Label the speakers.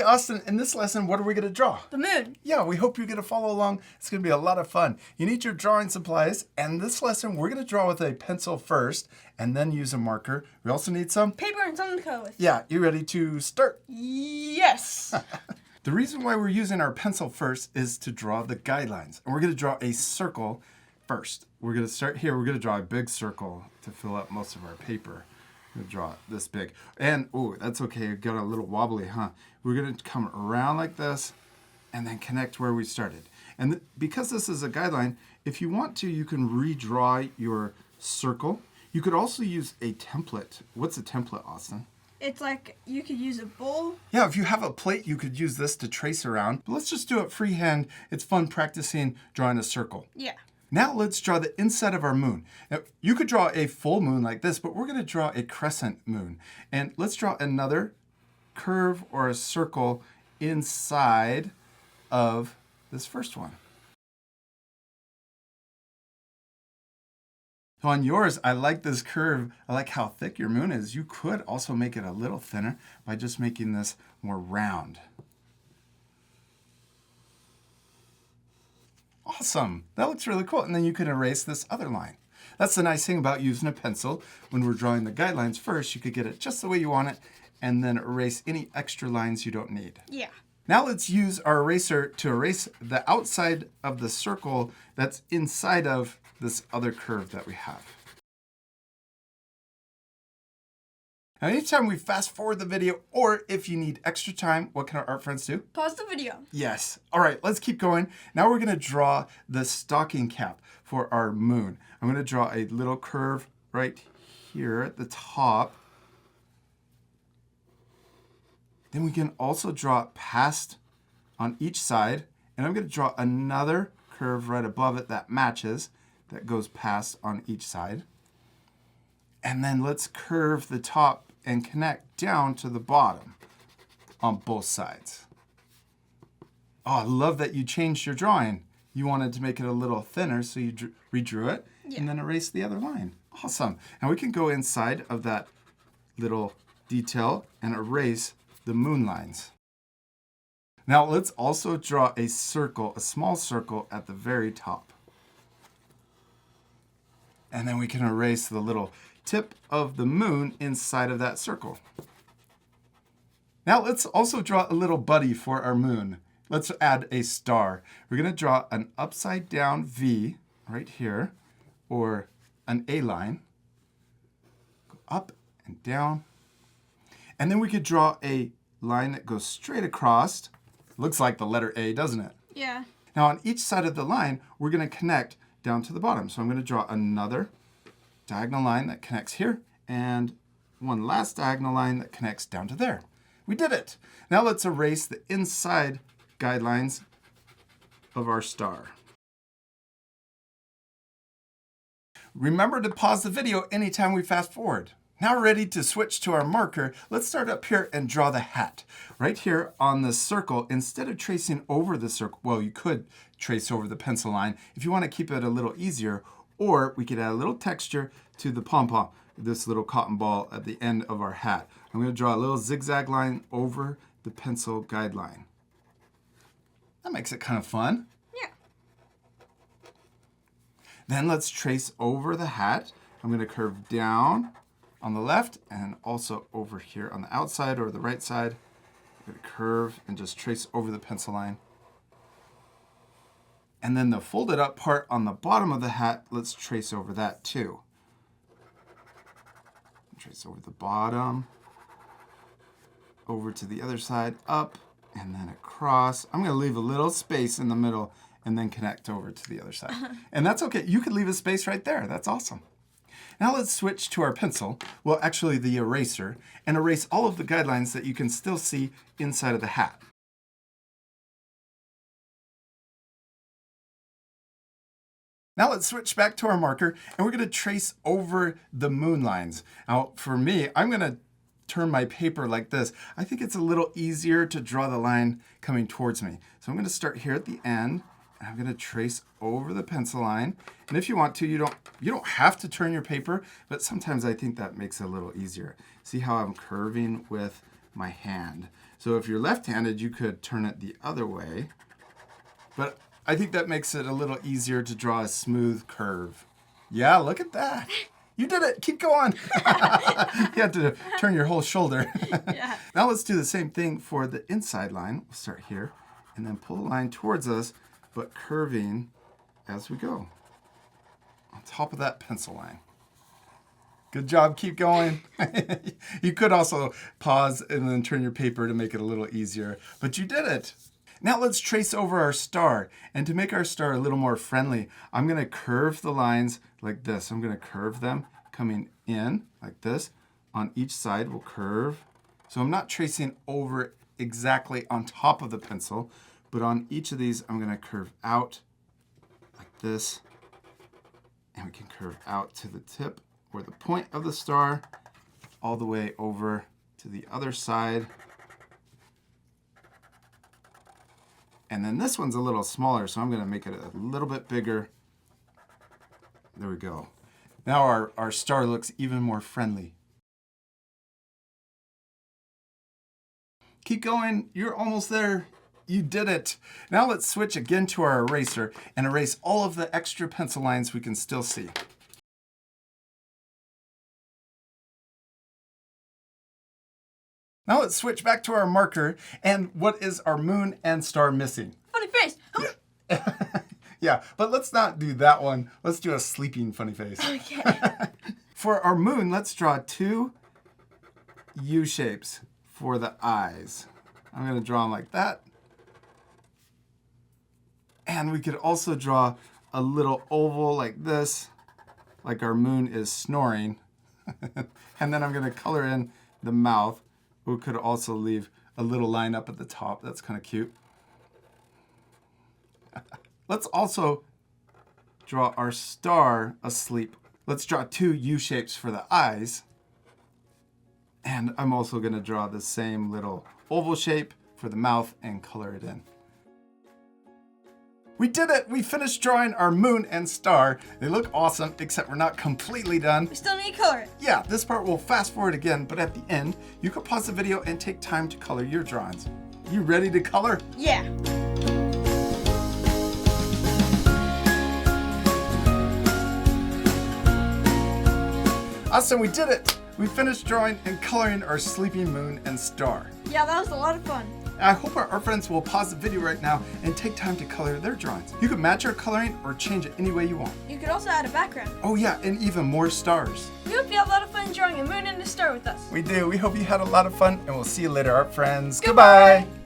Speaker 1: Austin, in this lesson, what are we going to draw?
Speaker 2: The moon.
Speaker 1: Yeah, we hope you're going to follow along. It's going to be a lot of fun. You need your drawing supplies, and this lesson, we're going to draw with a pencil first, and then use a marker. We also need some
Speaker 2: Paper and something to color with.
Speaker 1: Yeah, you ready to start?
Speaker 2: Yes.
Speaker 1: The reason why we're using our pencil first is to draw the guidelines. And we're going to draw a circle first. We're going to start here. We're going to draw a big circle to fill up most of our paper. I'm going to draw it this big. And, oh, that's okay. It got a little wobbly, huh? We're going to come around like this and then connect where we started. And because this is a guideline, if you want to, you can redraw your circle. You could also use a template. What's a template, Austin?
Speaker 2: It's like you could use a bowl.
Speaker 1: Yeah, if you have a plate, you could use this to trace around. But let's just do it freehand. It's fun practicing drawing a circle.
Speaker 2: Yeah.
Speaker 1: Now let's draw the inside of our moon. Now, you could draw a full moon like this, but we're going to draw a crescent moon. And let's draw another curve or a circle inside of this first one. So on yours, I like this curve. I like how thick your moon is. You could also make it a little thinner by just making this more round. Awesome. That looks really cool. And then you can erase this other line. That's the nice thing about using a pencil. When we're drawing the guidelines first, you could get it just the way you want it and then erase any extra lines you don't need.
Speaker 2: Yeah.
Speaker 1: Now let's use our eraser to erase the outside of the circle that's inside of this other curve that we have. Now anytime we fast forward the video, or if you need extra time, what can our art friends do?
Speaker 2: Pause the video.
Speaker 1: Yes. All right, let's keep going. Now we're going to draw the stocking cap for our moon. I'm going to draw a little curve right here at the top. Then we can also draw it past on each side. And I'm going to draw another curve right above it that matches, that goes past on each side. And then let's curve the top and connect down to the bottom on both sides. Oh, I love that you changed your drawing. You wanted to make it a little thinner, so you redrew it and then erased the other line. Awesome. Now we can go inside of that little detail and erase the moon lines. Now let's also draw a circle, a small circle at the very top. And then we can erase the little tip of the moon inside of that circle. Now let's also draw a little buddy for our moon. Let's add a star. We're going to draw an upside down V right here, or an A line. Go up and down. And then we could draw a line that goes straight across. Looks like the letter A, doesn't it?
Speaker 2: Yeah.
Speaker 1: Now on each side of the line, we're going to connect down to the bottom. So I'm going to draw another diagonal line that connects here, and one last diagonal line that connects down to there. We did it. Now let's erase the inside guidelines of our star. Remember to pause the video anytime we fast forward. Now ready to switch to our marker, let's start up here and draw the hat. Right here on the circle, instead of tracing over the circle, well, you could trace over the pencil line if you want to keep it a little easier, or we could add a little texture to the pom-pom, this little cotton ball at the end of our hat. I'm going to draw a little zigzag line over the pencil guideline. That makes it kind of fun.
Speaker 2: Yeah.
Speaker 1: Then let's trace over the hat. I'm going to curve down on the left and also over here on the outside or the right side. I'm going to curve and just trace over the pencil line. And then the folded up part on the bottom of the hat, let's trace over that too. Trace over the bottom, over to the other side, up, and then across. I'm going to leave a little space in the middle and then connect over to the other side. And that's okay. You could leave a space right there. That's awesome. Now let's switch to our pencil, well actually the eraser, and erase all of the guidelines that you can still see inside of the hat. Now let's switch back to our marker, and we're going to trace over the moon lines. Now for me, I'm going to turn my paper like this. I think it's a little easier to draw the line coming towards me. So I'm going to start here at the end, and I'm going to trace over the pencil line. And if you want to, you don't have to turn your paper, but sometimes I think that makes it a little easier. See how I'm curving with my hand. So if you're left-handed, you could turn it the other way. But I think that makes it a little easier to draw a smooth curve. Yeah, look at that. You did it. Keep going. You have to turn your whole shoulder.
Speaker 2: Yeah.
Speaker 1: Now let's do the same thing for the inside line. We'll start here and then pull the line towards us, but curving as we go on top of that pencil line. Good job. Keep going. You could also pause and then turn your paper to make it a little easier, but you did it. Now let's trace over our star. And to make our star a little more friendly, I'm going to curve the lines like this. I'm going to curve them coming in like this. On each side we'll curve. So I'm not tracing over exactly on top of the pencil, but on each of these I'm going to curve out like this. And we can curve out to the tip or the point of the star all the way over to the other side. And then this one's a little smaller, so I'm going to make it a little bit bigger. There we go. Now our star looks even more friendly. Keep going. You're almost there. You did it. Now let's switch again to our eraser and erase all of the extra pencil lines we can still see. Now let's switch back to our marker. And what is our moon and star missing?
Speaker 2: Funny face.
Speaker 1: Yeah, but let's not do that one. Let's do a sleeping funny face.
Speaker 2: Okay.
Speaker 1: For our moon, let's draw 2 U shapes for the eyes. I'm going to draw them like that. And we could also draw a little oval like this, like our moon is snoring. And then I'm going to color in the mouth. We could also leave a little line up at the top. That's kind of cute. Let's also draw our star asleep. Let's draw 2 U shapes for the eyes. And I'm also going to draw the same little oval shape for the mouth and color it in. We did it! We finished drawing our moon and star. They look awesome, except we're not completely done.
Speaker 2: We still need to color it.
Speaker 1: Yeah, this part we'll fast forward again, but at the end, you can pause the video and take time to color your drawings. You ready to color?
Speaker 2: Yeah.
Speaker 1: Awesome, we did it! We finished drawing and coloring our sleeping moon and star.
Speaker 2: Yeah, that was a lot of fun.
Speaker 1: I hope our friends will pause the video right now and take time to color their drawings. You can match your coloring or change it any way you want.
Speaker 2: You could also add a background.
Speaker 1: Oh yeah, and even more stars.
Speaker 2: We hope you had a lot of fun drawing a moon and a star with us.
Speaker 1: We do. We hope you had a lot of fun, and we'll see you later, art friends.
Speaker 2: Goodbye.
Speaker 1: Goodbye.